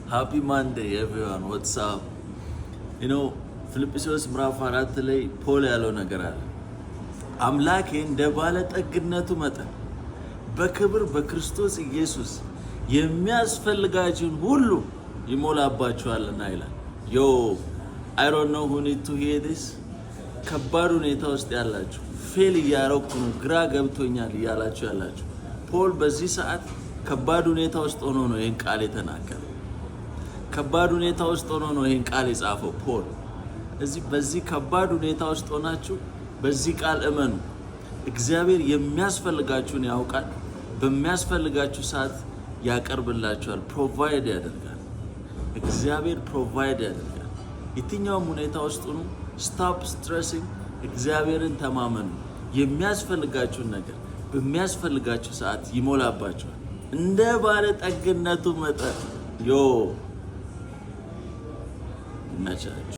Happy Monday, everyone. What's up? You know, ፊልጵስዩስ ምዕራፍ 4 ላይ ፖል ያለው ነገር አለ። አምላኬ እንደ ባለጠግነቱ መጠን በክብር በክርስቶስ ኢየሱስ የሚያስፈልጋችሁን ሁሉ ይሞላባችኋልና ይላል። I don't know who need to hear this. ከባድ ሁኔታ ውስጥ ያላችሁ ፌል እያረኩ ነው ግራ ገብቶኛል እያላችሁ ያላችሁ ፖል በዚህ ሰዓት ከባድ ሁኔታ ውስጥ ሆኖ ነው ይሄን ቃል የተናገረው። ከባድ ሁኔታ ውስጥ ሆኖ ነው ይሄን ቃል የጻፈው ፖል። በዚህ ከባድ ሁኔታ ውስጥ ሆናችሁ በዚህ ቃል እመኑ። እግዚአብሔር የሚያስፈልጋችሁን ያውቃል። በሚያስፈልጋችሁ ሰዓት ያቀርብላችኋል፣ ፕሮቫይድ ያደርጋል። እግዚአብሔር ፕሮቫይድ ያደርጋል። የትኛውም ሁኔታ ውስጥ ሆኑ ስቶፕ ስትሬሲንግ፣ እግዚአብሔርን ተማመኑ። የሚያስፈልጋችሁን ነገር በሚያስፈልጋችሁ ሰዓት ይሞላባችኋል እንደ ባለጠግነቱ መጠን። ይመቻችሁ።